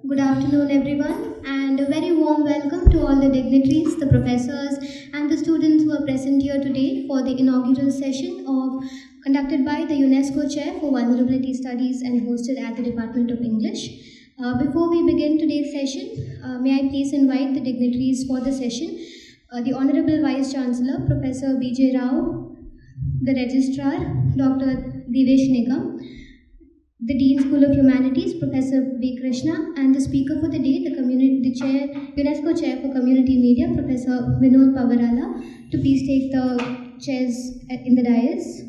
Good afternoon, everyone, and a very warm welcome to all the dignitaries, the professors, and the students who are present here today for the inaugural session conducted by the UNESCO Chair for Vulnerability Studies and hosted at the Department of English. Before we begin today's session, may I please invite the dignitaries for the session, the Honorable Vice Chancellor, Professor B.J. Rao, the Registrar, Dr. Devesh Nigam, the Dean School of Humanities, Professor V. Krishna, and the speaker for the day, the Chair, UNESCO Chair for Community Media, Professor Vinod Pavarala, to please take the chairs in the dais.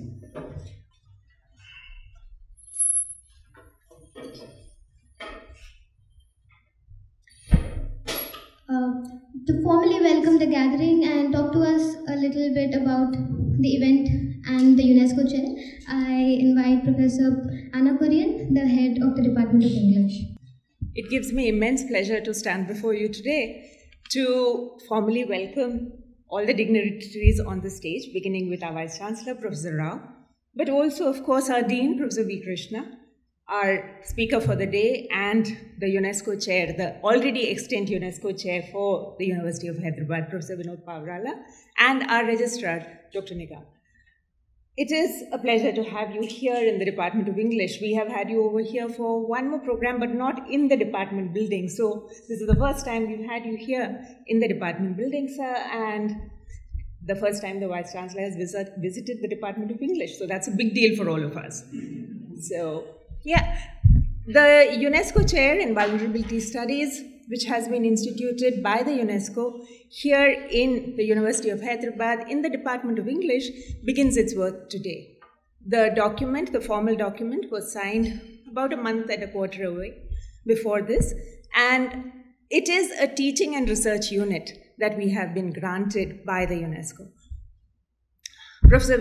To formally welcome the gathering and talk to us a little bit about the event and the UNESCO Chair, I invite Professor Anna Korean, the head of the Department of English. It gives me immense pleasure to stand before you today to formally welcome all the dignitaries on the stage, beginning with our Vice Chancellor, Professor Rao, but also, of course, our Dean, Professor V. Krishna, our speaker for the day, and the UNESCO Chair, the already extant UNESCO Chair for the University of Hyderabad, Professor Vinod Pavarala, and our Registrar, Dr. Nigam. It is a pleasure to have you here in the Department of English. We have had you over here for one more program, but not in the department building. So this is the first time we've had you here in the department building, sir, and the first time the Vice Chancellor has visited the Department of English. So that's a big deal for all of us. So, yeah, the UNESCO Chair in Vulnerability Studies, which has been instituted by the UNESCO here in the University of Hyderabad in the Department of English, begins its work today. The document, the formal document, was signed about a month and a quarter away before this, and it is a teaching and research unit that we have been granted by the UNESCO. Professor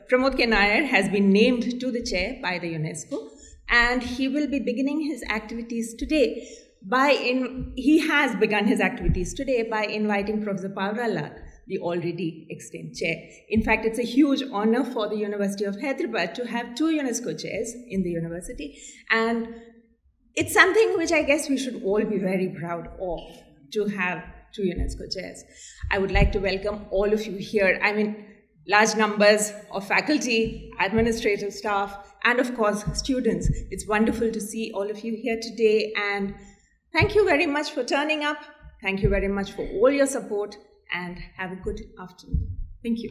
Pramod K. Nair has been named to the chair by the UNESCO, and he will be beginning his activities today he has begun his activities today by inviting Professor Pavarala, the already extant chair. In fact, it's a huge honor for the University of Hyderabad to have two UNESCO chairs in the university, and it's something which I guess we should all be very proud of, to have two UNESCO chairs. I would like to welcome all of you here. I mean, large numbers of faculty, administrative staff, and of course, students. It's wonderful to see all of you here today, and thank you very much for turning up. Thank you very much for all your support, and have a good afternoon. Thank you.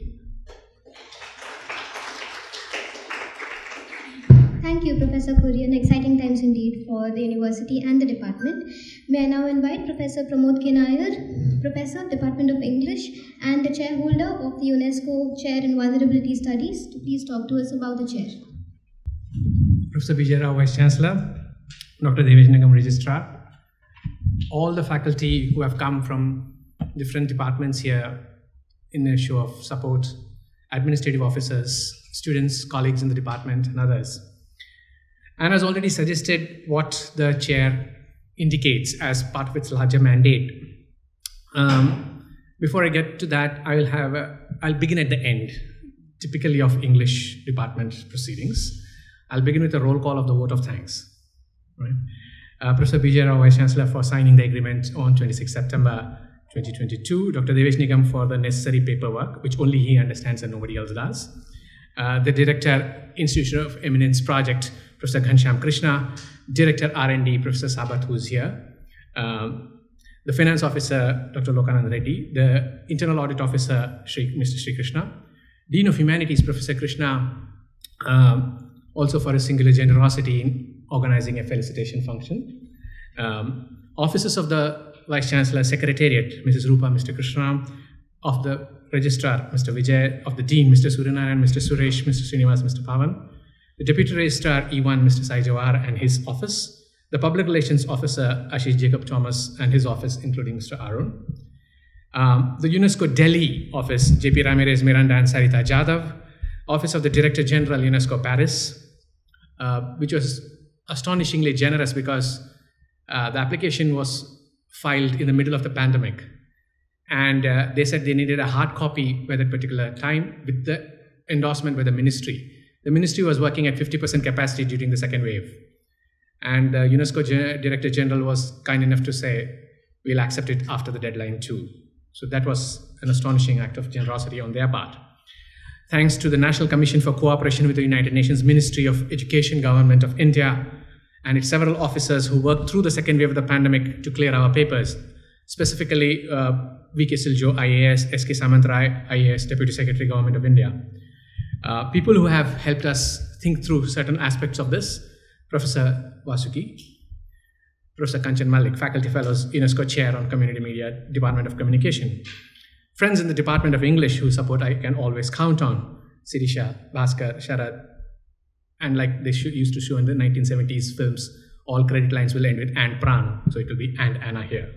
Thank you, Professor Korean. Exciting times indeed for the university and the department. May I now invite Professor Pramod K. Nair, Professor, Department of English, and the chairholder of the UNESCO Chair in Vulnerability Studies, to please talk to us about the chair. Professor B.J. Rao, Vice Chancellor, Dr. Devesh Nigam, Registrar, all the faculty who have come from different departments here in a show of support, administrative officers, students, colleagues in the department, and others. Anna has already suggested what the chair indicates as part of its larger mandate. Before I get to that, I'll begin at the end, typically of English department proceedings. I'll begin with a roll call of the vote of thanks. Right? Professor B.J. Rao, Vice Chancellor, for signing the agreement on 26 September 2022. Dr. Devesh Nigam for the necessary paperwork, which only he understands and nobody else does. The Director, Institution of Eminence Project, Professor Krishna. Director R&D, Professor Sabath, who's here. The Finance Officer, Dr. Lokanand Reddy. The Internal Audit Officer, Mr. Sri Krishna. Dean of Humanities, Professor Krishna, also for his singular generosity in organizing a felicitation function. Officers of the Vice Chancellor Secretariat, Mrs. Rupa, Mr. Krishna, of the Registrar, Mr. Vijay, of the Dean, Mr. Suryanarayan, Mr. Suresh, Mr. Srinivas, Mr. Pavan, the Deputy Registrar E1, Mr. Sai Jawar and his office, the Public Relations Officer Ashish Jacob Thomas and his office, including Mr. Arun, the UNESCO Delhi office, JP Ramirez, Miranda and Sarita Jadhav, Office of the Director General, UNESCO Paris, which was astonishingly generous because the application was filed in the middle of the pandemic. And they said they needed a hard copy by that particular time with the endorsement by the ministry. The ministry was working at 50% capacity during the second wave. And the UNESCO Director General was kind enough to say, we'll accept it after the deadline too. So that was an astonishing act of generosity on their part. Thanks to the National Commission for Cooperation with the United Nations Ministry of Education, Government of India, and its several officers who worked through the second wave of the pandemic to clear our papers, specifically V.K. Siljo, IAS, S.K. Samantrai, IAS, Deputy Secretary, Government of India. People who have helped us think through certain aspects of this: Professor Vasuki, Professor Kanchan Malik, Faculty Fellows, UNESCO Chair on Community Media, Department of Communication. Friends in the Department of English whose support I can always count on: Sirisha, Bhaskar, Sharad, and like they used to show in the 1970s films, all credit lines will end with and Pran, so it will be and Anna here.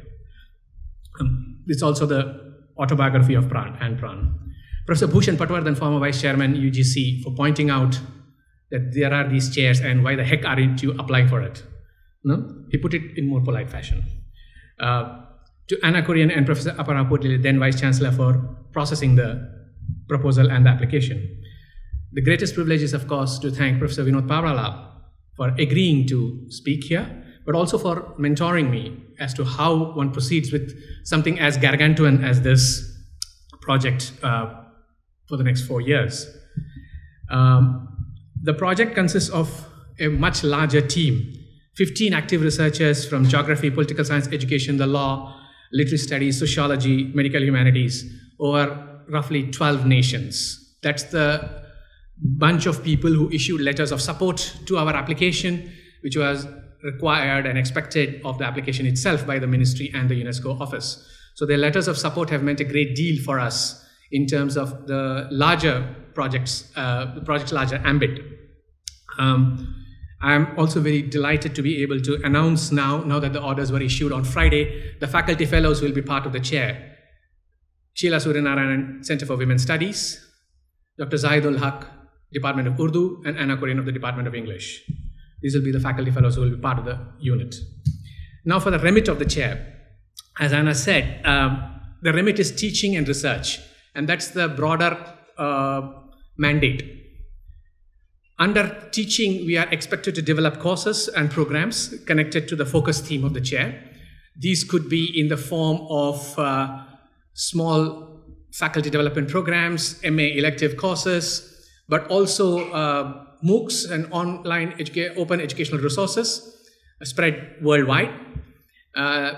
It's also the autobiography of Pran, and Pran. Professor Bhushan Patwardhan, former Vice Chairman, UGC, for pointing out that there are these chairs and why the heck aren't you applying for it? No? He put it in more polite fashion. To Anna Kurian and Professor Apara Potlile, then Vice Chancellor, for processing the proposal and the application. The greatest privilege is, of course, to thank Professor Vinod Pavrala for agreeing to speak here, but also for mentoring me as to how one proceeds with something as gargantuan as this project for the next 4 years. The project consists of a much larger team, 15 active researchers from geography, political science, education, the law, literary studies, sociology, medical humanities, over roughly 12 nations. That's the bunch of people who issued letters of support to our application, which was required and expected of the application itself by the ministry and the UNESCO office. So their letters of support have meant a great deal for us in terms of the larger project's larger ambit. I'm also very delighted to be able to announce now that the orders were issued on Friday, the faculty fellows will be part of the chair. Sheila Suryanarayanan, Center for Women's Studies, Dr. Zahidul Haq, Department of Urdu, and Anna Kurian of the Department of English. These will be the faculty fellows who will be part of the unit. Now for the remit of the chair. As Anna said, the remit is teaching and research, and that's the broader mandate. Under teaching, we are expected to develop courses and programs connected to the focus theme of the chair. These could be in the form of small faculty development programs, MA elective courses, but also MOOCs and online open educational resources spread worldwide.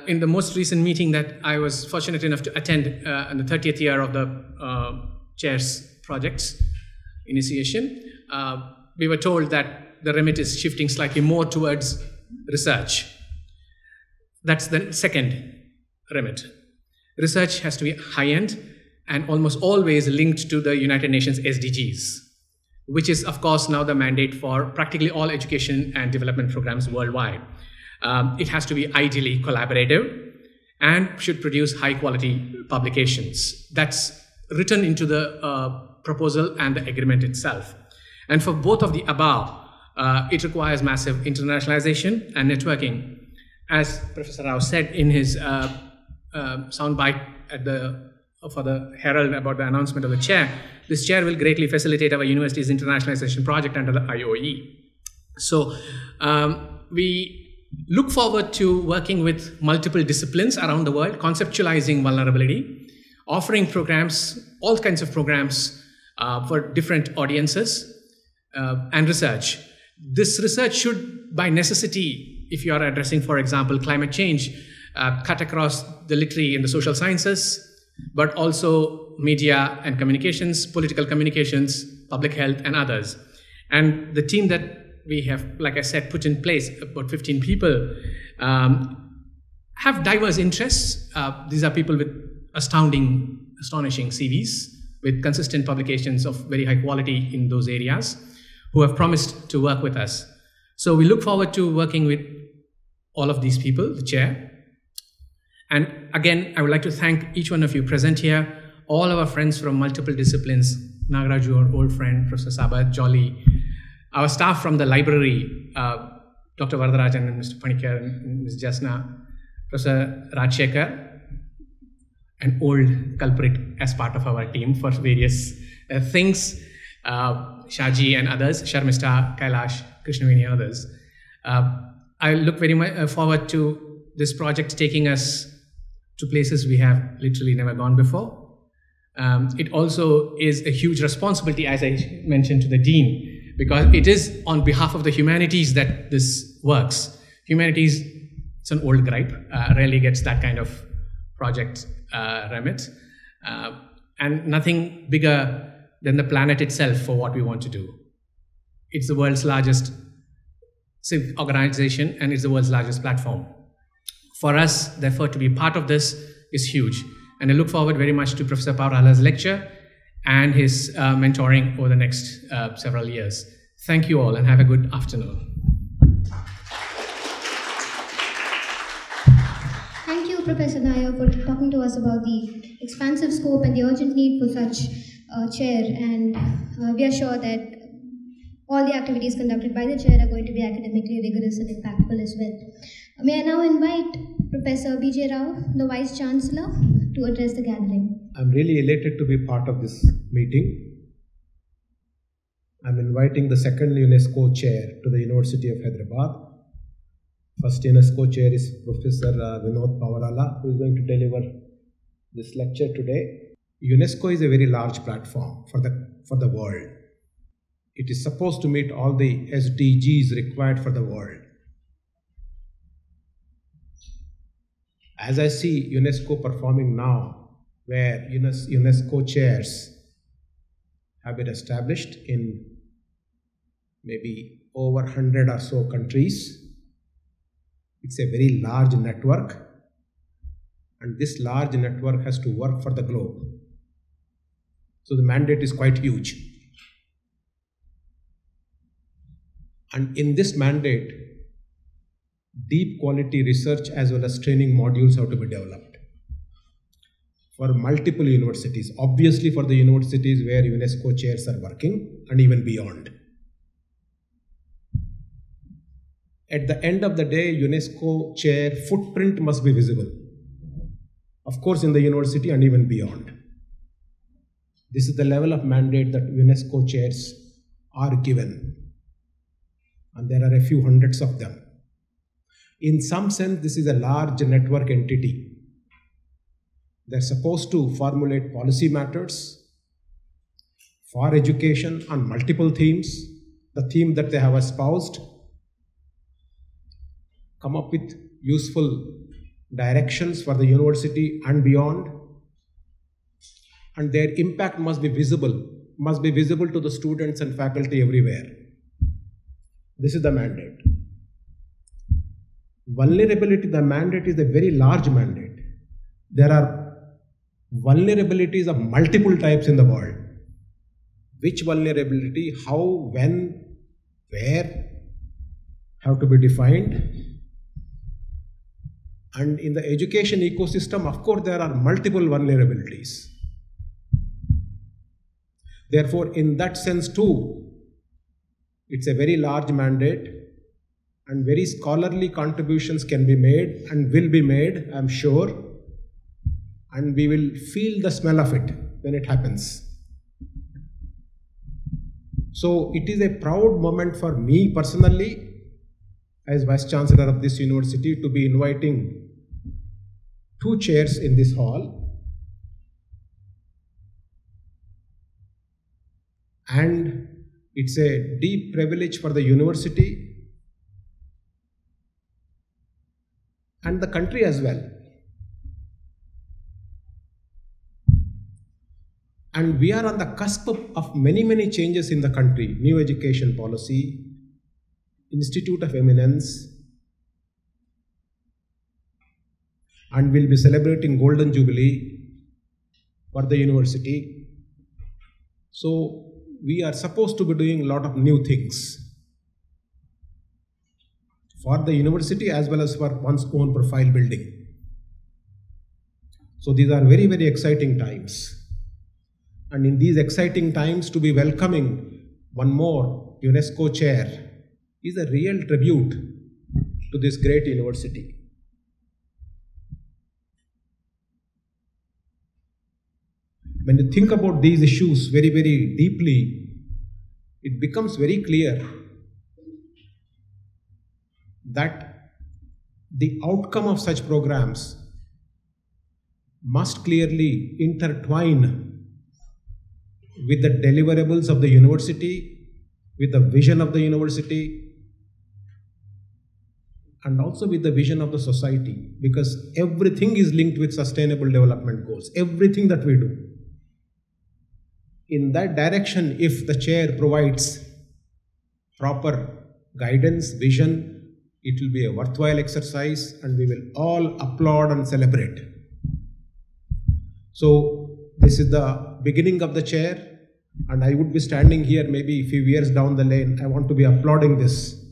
In the most recent meeting that I was fortunate enough to attend in the 30th year of the chair's project's initiation, we were told that the remit is shifting slightly more towards research. That's the second remit. Research has to be high-end and almost always linked to the United Nations SDGs, which is, of course, now the mandate for practically all education and development programs worldwide. It has to be ideally collaborative and should produce high-quality publications. That's written into the proposal and the agreement itself. And for both of the above, it requires massive internationalization and networking. As Professor Rao said in his soundbite for the Herald about the announcement of the chair, this chair will greatly facilitate our university's internationalization project under the IOE. So we look forward to working with multiple disciplines around the world, conceptualizing vulnerability, offering programs, all kinds of programs for different audiences, and research. This research should, by necessity, if you are addressing, for example, climate change, cut across the literary and the social sciences, but also media and communications, political communications, public health, and others. And the team that we have, like I said, put in place, about 15 people, have diverse interests. These are people with astonishing CVs, with consistent publications of very high quality in those areas, who have promised to work with us. So we look forward to working with all of these people, the chair. And again, I would like to thank each one of you present here, all our friends from multiple disciplines, Nagaraju, our old friend, Professor Sabat, Jolly, our staff from the library, Dr. Varadarajan and Mr. Panikar and Ms. Jasna, Professor Rajshekar, an old culprit as part of our team for various things, Shaji and others, Sharmista, Kailash, Krishnavini and others. I look very much forward to this project taking us to places we have literally never gone before. It also is a huge responsibility, as I mentioned to the Dean, because it is on behalf of the humanities that this works. Humanities, it's an old gripe, rarely gets that kind of project remit, and nothing bigger than the planet itself for what we want to do. It's the world's largest civic organization, and it's the world's largest platform. For us, therefore, to be part of this is huge. And I look forward very much to Professor Paurala's lecture and his mentoring over the next several years. Thank you all and have a good afternoon. Thank you, Professor Nair, for talking to us about the expansive scope and the urgent need for such a chair. And we are sure that all the activities conducted by the chair are going to be academically rigorous and impactful as well. May I now invite Professor B.J. Rao, the Vice Chancellor, to address the gathering. I'm really elated to be part of this meeting. I'm inviting the second UNESCO Chair to the University of Hyderabad. First UNESCO Chair is Professor Vinod Paurala, who is going to deliver this lecture today. UNESCO is a very large platform for the world. It is supposed to meet all the SDGs required for the world. As I see UNESCO performing now, where UNESCO chairs have been established in maybe over 100 or so countries, it's a very large network, and this large network has to work for the globe. So the mandate is quite huge. And in this mandate, deep quality research as well as training modules have to be developed for multiple universities, obviously for the universities where UNESCO chairs are working and even beyond. At the end of the day, UNESCO chair footprint must be visible, of course in the university and even beyond. This is the level of mandate that UNESCO chairs are given, and there are a few hundreds of them. In some sense, this is a large network entity. They're supposed to formulate policy matters for education on multiple themes, the theme that they have espoused, come up with useful directions for the university and beyond, and their impact must be visible to the students and faculty everywhere. This is the mandate. Vulnerability, the mandate is a very large mandate. There are vulnerabilities of multiple types in the world. Which vulnerability, how, when, where, have to be defined. And in the education ecosystem, of course, there are multiple vulnerabilities. Therefore, in that sense too, it's a very large mandate, and very scholarly contributions can be made and will be made, I'm sure, and we will feel the smell of it when it happens. So it is a proud moment for me personally, as Vice Chancellor of this university, to be inviting 2 chairs in this hall. And it's a deep privilege for the university and the country as well. And we are on the cusp of many changes in the country. New education policy, Institute of Eminence, and we'll be celebrating Golden Jubilee for the university. So we are supposed to be doing a lot of new things for the university as well as for one's own profile building. So these are very exciting times. And in these exciting times, to be welcoming one more UNESCO chair is a real tribute to this great university. When you think about these issues very deeply, it becomes very clear that the outcome of such programs must clearly intertwine with the deliverables of the university, with the vision of the university, and also with the vision of the society, because everything is linked with sustainable development goals, everything that we do. In that direction, if the chair provides proper guidance, vision, it will be a worthwhile exercise and we will all applaud and celebrate. So this is the beginning of the chair, and I would be standing here maybe a few years down the lane. I want to be applauding this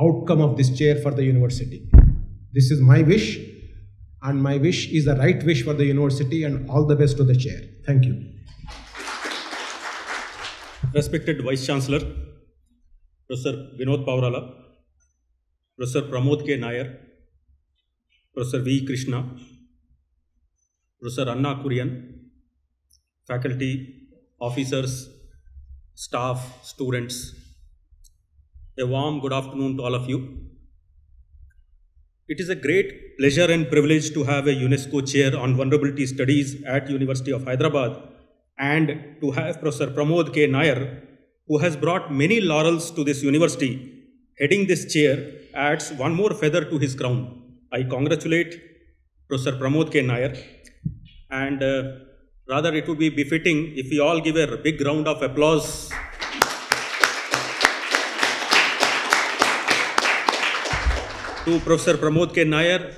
outcome of this chair for the university. This is my wish, and my wish is the right wish for the university, and all the best to the chair. Thank you. Respected Vice Chancellor, Professor Vinod Paurala, Professor Pramod K. Nair, Professor V. Krishna, Professor Anna Kurian, faculty, officers, staff, students, a warm good afternoon to all of you. It is a great pleasure and privilege to have a UNESCO Chair on Vulnerability Studies at University of Hyderabad, and to have Professor Pramod K. Nair, who has brought many laurels to this university. Heading this chair adds one more feather to his crown. I congratulate Professor Pramod K. Nair, and rather it would be befitting if we all give a big round of applause to Professor Pramod K. Nair,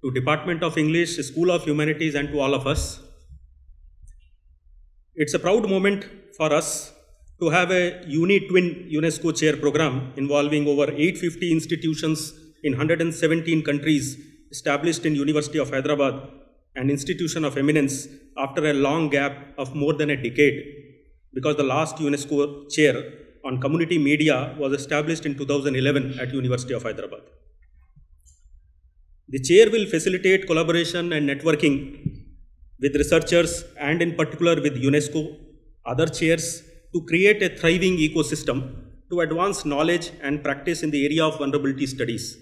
to Department of English, School of Humanities, and to all of us. It's a proud moment for us to have a uni-twin UNESCO Chair program involving over 850 institutions in 117 countries, established in University of Hyderabad, an institution of eminence after a long gap of more than a decade, because the last UNESCO Chair on community media was established in 2011 at University of Hyderabad. The chair will facilitate collaboration and networking with researchers, and in particular with UNESCO, other chairs, to create a thriving ecosystem to advance knowledge and practice in the area of vulnerability studies,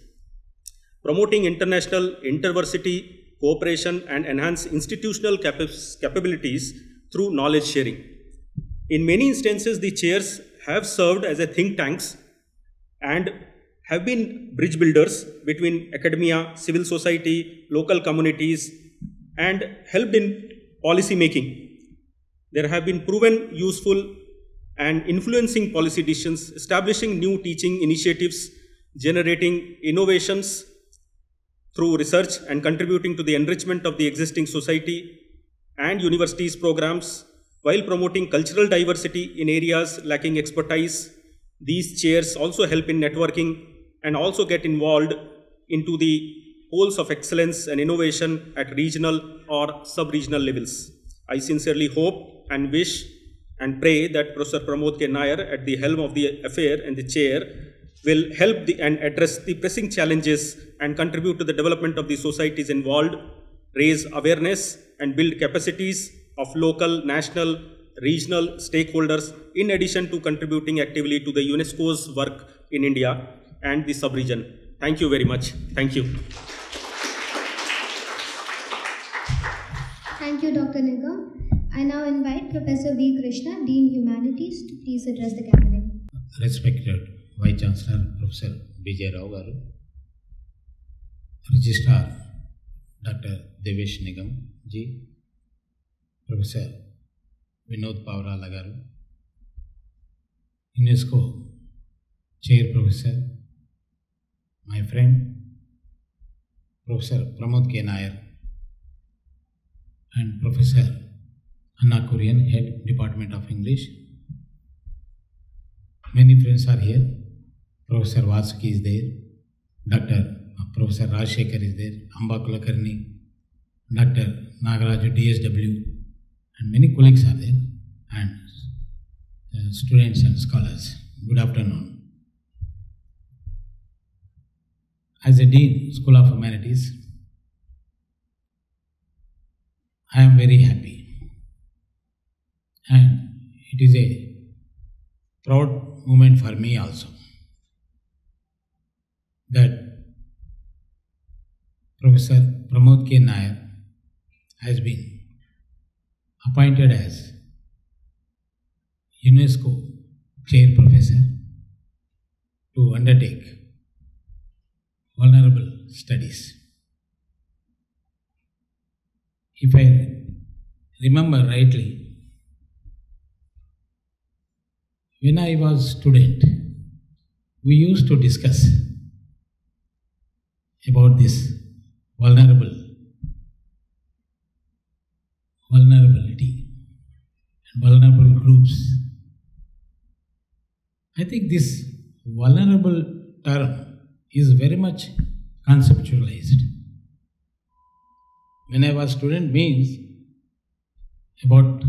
promoting international, interversity, cooperation, and enhance institutional capabilities through knowledge sharing. In many instances, the chairs have served as a think tanks and have been bridge builders between academia, civil society, local communities, and helped in policy making. There have been proven useful and influencing policy decisions, establishing new teaching initiatives, generating innovations through research, and contributing to the enrichment of the existing society and universities programs, while promoting cultural diversity in areas lacking expertise. These chairs also help in networking and also get involved into the poles of excellence and innovation at regional or sub-regional levels. I sincerely hope and wish and pray that Professor Pramod K. Nair, at the helm of the affair and the chair, will help and address the pressing challenges and contribute to the development of the societies involved, raise awareness and build capacities of local, national, regional stakeholders, in addition to contributing actively to the UNESCO's work in India and the sub-region. Thank you very much. Thank you. Thank you, Dr. Nigam. I now invite Professor V. Krishna, Dean Humanities, to please address the gathering. Respected Vice Chancellor, Professor B.J. Rao Garu, Registrar Dr. Devesh Nigam ji, Professor Vinod Paurala Garu, UNESCO Chair Professor, my friend Professor Pramod K. Nair, and Professor Anna Kurian, Head Department of English. Many friends are here. Professor Vasuki is there, Professor Rajshekhar is there, Amba Kulakarni, Dr. Nagaraju DSW, and many colleagues are there, and students and scholars. Good afternoon. As a Dean, School of Humanities, I am very happy, and it is a proud moment for me also. that Professor Pramod K. Nair has been appointed as UNESCO Chair Professor to undertake vulnerable studies. If I remember rightly, when I was student, we used to discuss about this vulnerability and vulnerable groups. I think this vulnerable term is very much conceptualized. When I was student means about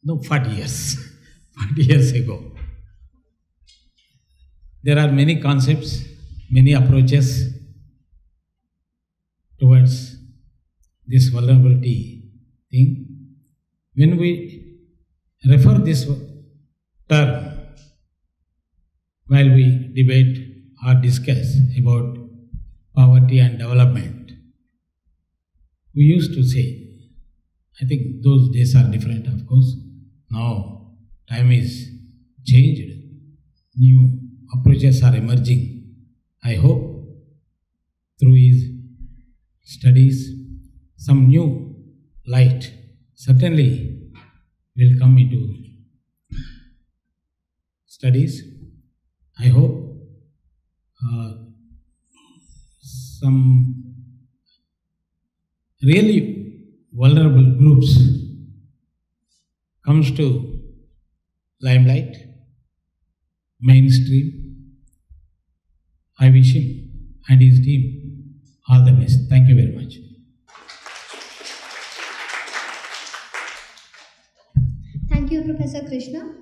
40 years, 40 years ago. There are many concepts, many approaches towards this vulnerability thing. When we refer this term while we debate or discuss about poverty and development, we used to say, I think those days are different, of course. Now time is changed, new approaches are emerging. I hope through his studies some new light certainly will come into studies. I hope some really vulnerable groups comes to limelight, mainstream. I wish him and his team all the best. Thank you very much. Thank you, Professor Krishna.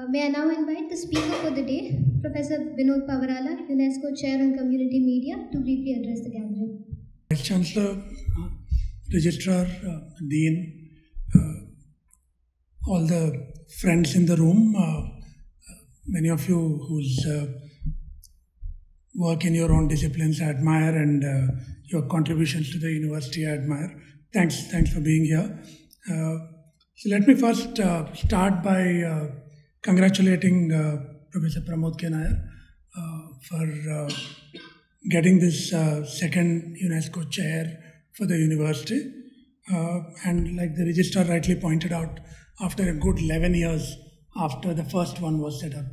May I now invite the speaker for the day, Professor Vinod Pavarala, UNESCO Chair on Community Media, to briefly address the gathering. Vice Chancellor, Registrar, Dean, all the friends in the room, many of you whose work in your own disciplines I admire, and your contributions to the university I admire. Thanks for being here. So let me first start by congratulating Professor Pramod K. Nair for getting this second UNESCO chair for the university. And like the registrar rightly pointed out, after a good 11 years after the first one was set up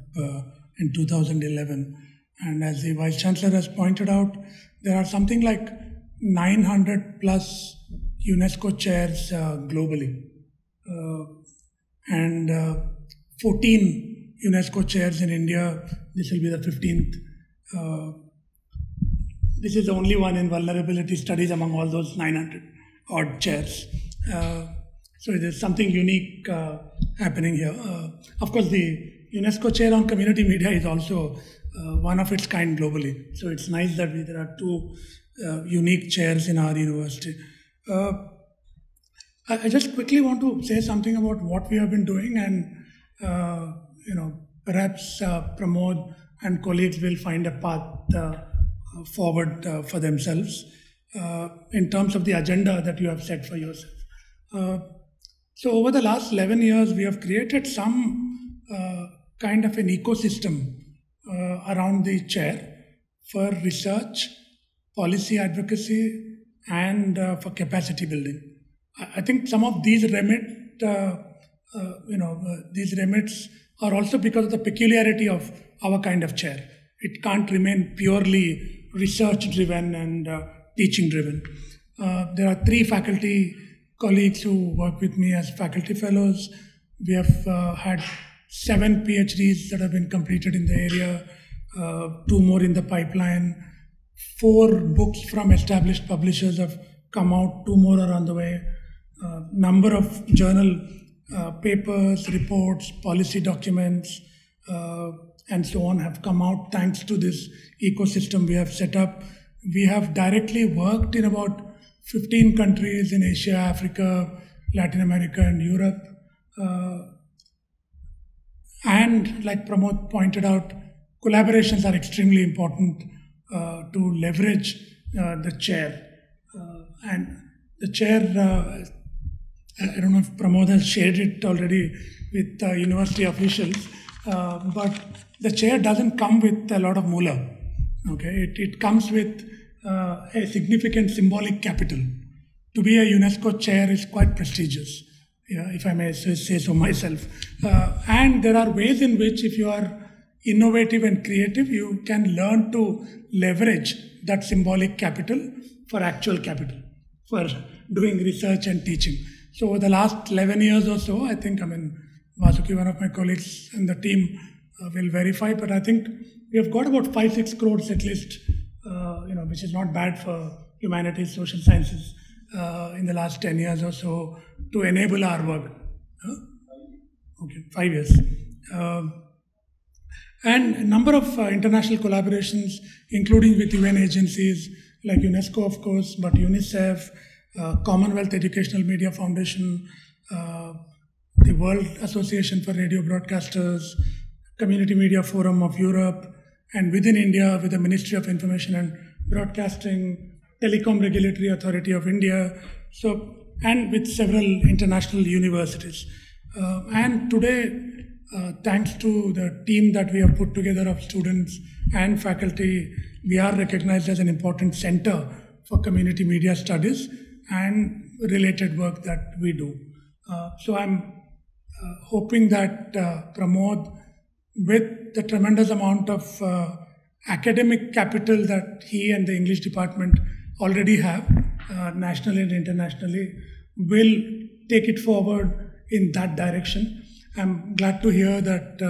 in 2011. And as the Vice Chancellor has pointed out, there are something like 900 plus UNESCO chairs globally. And 14 UNESCO chairs in India. This will be the 15th. This is the only one in vulnerability studies among all those 900 odd chairs. So there's something unique happening here. Of course, the UNESCO Chair on Community Media is also one of its kind globally. So it's nice that there are two unique chairs in our university. I just quickly want to say something about what we have been doing, and perhaps Pramod and colleagues will find a path forward for themselves in terms of the agenda that you have set for yourself. So over the last 11 years, we have created some kind of an ecosystem around the chair for research, policy advocacy, and for capacity building. I think some of these remits are also because of the peculiarity of our kind of chair. It can't remain purely research-driven and teaching-driven. There are 3 faculty colleagues who work with me as faculty fellows. We have had 7 PhDs that have been completed in the area, 2 more in the pipeline, 4 books from established publishers have come out, 2 more are on the way. Number of journal papers, reports, policy documents, and so on have come out thanks to this ecosystem we have set up. We have directly worked in about 15 countries in Asia, Africa, Latin America, and Europe. And like Pramod pointed out, collaborations are extremely important to leverage the chair. And the chair, I don't know if Pramod has shared it already with university officials, but the chair doesn't come with a lot of moolah. Okay, it comes with a significant symbolic capital. To be a UNESCO chair is quite prestigious, if I may say so myself. And there are ways in which, if you are innovative and creative, you can learn to leverage that symbolic capital for actual capital, for doing research and teaching. So over the last 11 years or so, I think, Vasuki, one of my colleagues and the team will verify, but I think we have got about 5-6 crores at least, which is not bad for humanities, social sciences in the last 10 years or so to enable our work. Okay, 5 years. And a number of international collaborations, including with UN agencies like UNESCO, of course, but UNICEF, Commonwealth Educational Media Foundation, the World Association for Radio Broadcasters, Community Media Forum of Europe, and within India with the Ministry of Information and Broadcasting, Telecom Regulatory Authority of India, and with several international universities. And today, thanks to the team that we have put together of students and faculty, we are recognized as an important center for community media studies and related work that we do. So I'm hoping that Pramod, with the tremendous amount of academic capital that he and the English department already have, nationally and internationally, will take it forward in that direction. I'm glad to hear that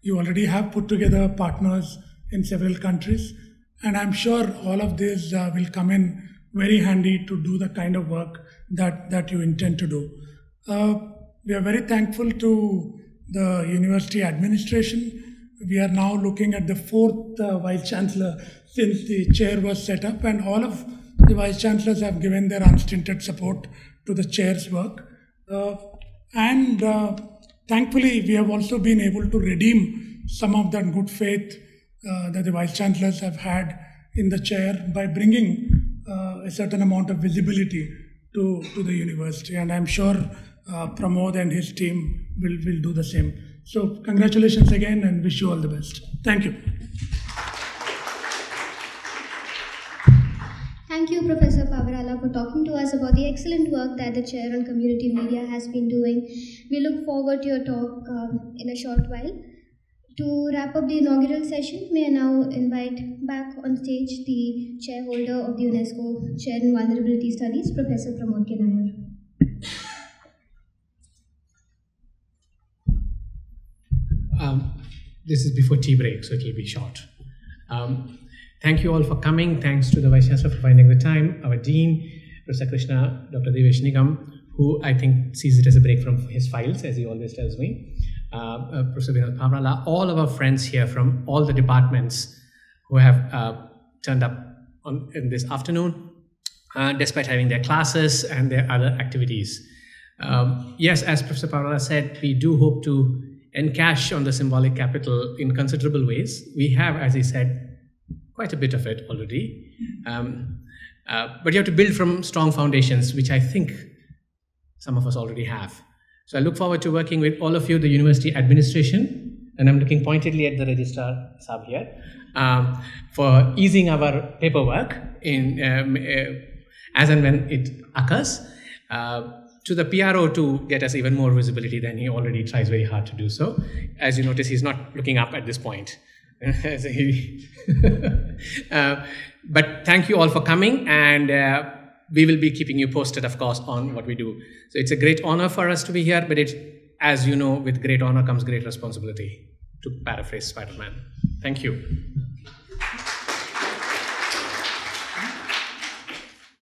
you already have put together partners in several countries, and I'm sure all of this will come in very handy to do the kind of work that you intend to do. We are very thankful to the university administration. We are now looking at the 4th Vice Chancellor since the chair was set up, and all of the Vice Chancellors have given their unstinted support to the chair's work. Thankfully, we have also been able to redeem some of that good faith that the Vice Chancellors have had in the chair by bringing a certain amount of visibility to the university. And I'm sure Pramod and his team will do the same. So congratulations again and wish you all the best. Thank you. Thank you, Professor Pavarala, for talking to us about the excellent work that the Chair on Community Media has been doing. We look forward to your talk in a short while. To wrap up the inaugural session, may I now invite back on stage the chairholder of the UNESCO Chair in Vulnerability Studies, Professor Pramod K. Nair. This is before tea break, so it will be short. Thank you all for coming. Thanks to the Vice Chancellor for finding the time, our Dean, Professor Krishna, Dr. Devesh Nigam, who I think sees it as a break from his files, as he always tells me, Professor Pavarala, all of our friends here from all the departments who have turned up in this afternoon, despite having their classes and their other activities. Yes, as Professor Pavarala said, we do hope to encash on the symbolic capital in considerable ways. We have, as he said, quite a bit of it already. But you have to build from strong foundations, which I think some of us already have. So I look forward to working with all of you, the university administration, and I'm looking pointedly at the registrar Saab here, for easing our paperwork in as and when it occurs, to the PRO to get us even more visibility than he already tries very hard to do so. As you notice, he's not looking up at this point. But thank you all for coming, and we will be keeping you posted, of course, on what we do. So it's a great honor for us to be here, but it's, as you know, with great honor comes great responsibility, to paraphrase Spider-Man. Thank you.